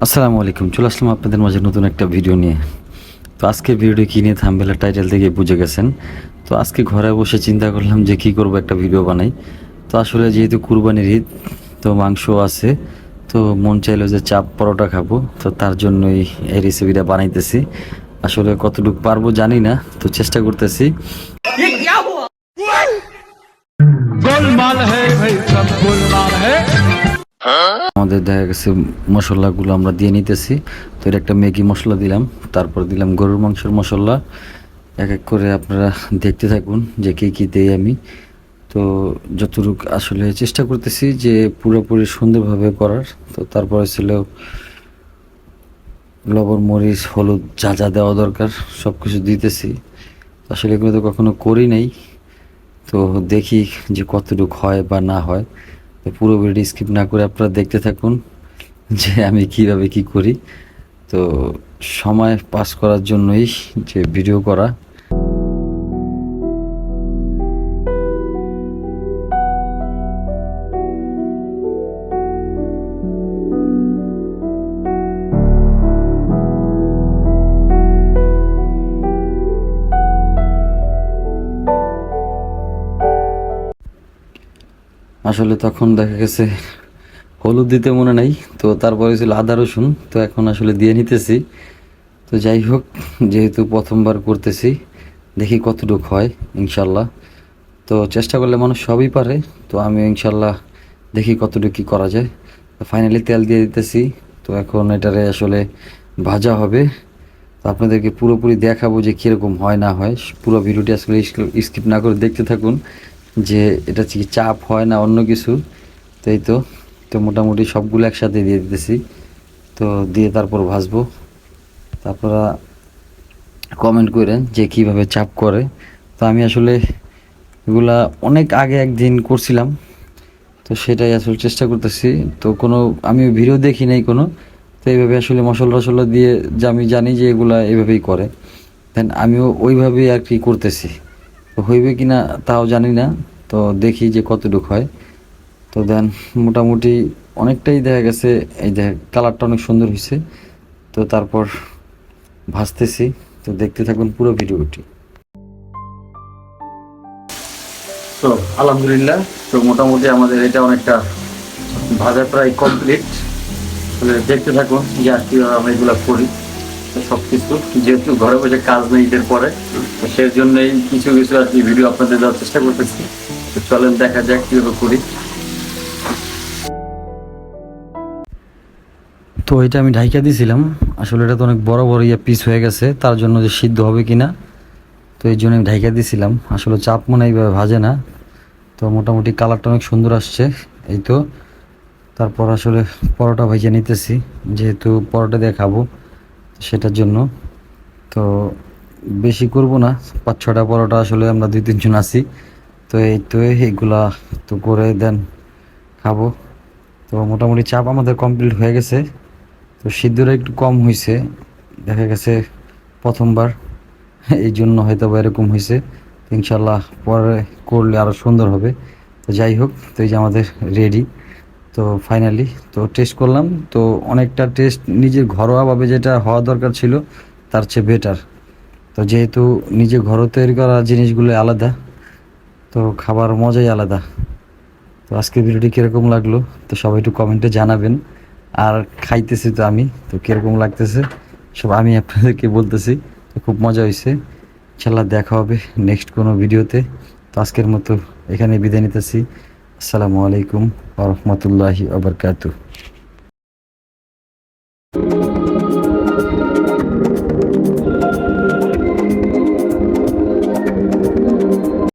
আসসালামু আলাইকুম, চলে আসলাম আপনাদের মাঝে নতুন একটা ভিডিও নিয়ে। তো আজকের ভিডিওটি কী নিয়ে থাম্বনেল টাইটেল থেকে বুঝে গেছেন। তো আজকে ঘরে বসে চিন্তা করলাম যে কী করব, একটা ভিডিও বানাই। তো আসলে যেহেতু কুরবানির ঈদ, তো মাংস আছে, তো মন চাইলো যে চাপ পরোটা খাবো, তো তার জন্যই এই রেসিপিটা বানাইতেছি। আসলে কতটুকু পারবো জানি না, তো চেষ্টা করতেছি। गोलमाल है भाई सब गोलमाल है। আমাদের দেখা গেছে মশলাগুলো আমরা দিয়ে নিতেছি। তো এটা একটা ম্যাগি মশলা দিলাম, তারপর দিলাম গরুর মাংসের মশলা। এক এক করে আপনারা দেখতে থাকুন যে কী কী দেই আমি। তো যতটুকু আসলে চেষ্টা করতেছি যে পুরোপুরি সুন্দরভাবে করার। তো তারপরে ছিল লবণ, মরিচ, হলুদ, যা যা দেওয়া দরকার সব কিছু দিতেছি। আসলে এগুলো তো কখনো করি নাই, তো দেখি যে কতটুকু হয় বা না হয়। তো পুরো ভিডিও স্কিপ না করে আপনারা দেখতে থাকুন যে আমি কিভাবে কি করি। তো সময় পাস করার জন্যই যে ভিডিও করা। আসলে তখন দেখা গেছে হলুদ দিতে মনে নাই, তো তারপরে ছিল আদা রসুন, তো এখন আসলে দিয়ে নিতেছি। তো যাই হোক, যেহেতু প্রথমবার করতেছি, দেখি কতটুকু হয় ইনশাল্লাহ। তো চেষ্টা করলে মানুষ সবই পারে, তো আমি ইনশাল্লাহ দেখি কতটুকু কী করা যায়। তো ফাইনালি তেল দিয়ে দিতেছি। তো এখন এটারে আসলে ভাজা হবে। তো আপনাদেরকে পুরোপুরি দেখাবো যে কীরকম হয় না হয়। পুরো ভিডিওটি আসলে স্কিপ না করে দেখতে থাকুন যে এটা কি চাপ হয় না অন্য কিছু। তো এই তো তো মোটামুটি সবগুলো একসাথে দিয়ে দিতেছি। তো দিয়ে তারপর ভাজবো। তারপরা কমেন্ট করেন যে কিভাবে চাপ করে। তো আমি আসলে এগুলা অনেক আগে একদিন করছিলাম, তো সেটাই আসলে চেষ্টা করতেছি। তো কোনো আমি ভিডিও দেখি নাই কোনো। তো এইভাবে আসলে মশলা টশলা দিয়ে, যে আমি জানি যে এগুলা এইভাবেই করে, দেন আমিও ওইভাবেই আর কি করতেছি। তো হইবে কি না তাও জানি না, তো দেখি যে কতটুকু হয়। তো দেন মোটামুটি অনেকটাই দেখা গেছে, এই দেখ কালারটা অনেক সুন্দর হয়েছে। তো তারপর ভাজতেছি। তো দেখতে থাকুন পুরো ভিডিওটি। তো আলহামদুলিল্লাহ, তো মোটামুটি আমাদের এটা অনেকটা ভাজা প্রায় কমপ্লিট। দেখতে থাকুন যে আর কীভাবে আমরা এগুলো করি। তো সব কিছু যেহেতু ঘরে বসে কাজ নেই ঈদের পরে, তো সেই জন্যই কিছু কিছু আর কি ভিডিও আপনাদের দেওয়ার চেষ্টা করতেছি। তো চলেন দেখা যাক কীভাবে করি। তো এটা আমি ঢাইকা দিয়েছিলাম। আসলে এটা তো অনেক বড় বড় পিস হয়ে গেছে, তার জন্য যে সিদ্ধ হবে কি না, তো এই জন্য আমি ঢাইকা দিয়েছিলাম। আসলে চাপ মনে এইভাবে ভাজে না। তো মোটামুটি কালারটা অনেক সুন্দর আসছে। এই তো তারপর আসলে পরোটা ভেজে নিতেছি, যেহেতু পরোটা দিয়ে খাবো সেটার জন্য। তো বেশি করব না, 5-6টা পরোটা আসলে আমরা 2-3 জন আছি। তো এই তো এইগুলা তো করে দেন খাবো। তো মোটামুটি চাপ আমাদের কমপ্লিট হয়ে গেছে। তো সিদ্ধটা একটু কম হয়েছে দেখা গেছে প্রথমবার, এই জন্য হয়তো বা এরকম হয়েছে। ইনশাল্লাহ পরে করলে আরও সুন্দর হবে। তো যাই হোক, তো এই যে আমাদের রেডি। তো ফাইনালি তো টেস্ট করলাম, তো অনেকটা টেস্ট নিজের ঘরোয়াভাবে যেটা হওয়া দরকার ছিল তার চেয়ে বেটার। তো যেহেতু নিজে ঘরে তৈরি করা জিনিসগুলো আলাদা, তো খাবার মজাই আলাদা। তো আজকের ভিডিওটি কীরকম লাগলো তো সবাই একটু কমেন্টে জানাবেন। আর খাইতেছি তো আমি, তো কীরকম লাগতেছে সব আমি আপনাদেরকে বলতেছি। তো খুব মজা হয়েছে। ইনশাল্লাহ দেখা হবে নেক্সট কোনো ভিডিওতে। তো আজকের মতো এখানে বিদায় নিতেছি। আসসালামু আলাইকুম ওয়া রাহমাতুল্লাহি ওয়া বারাকাতুহু।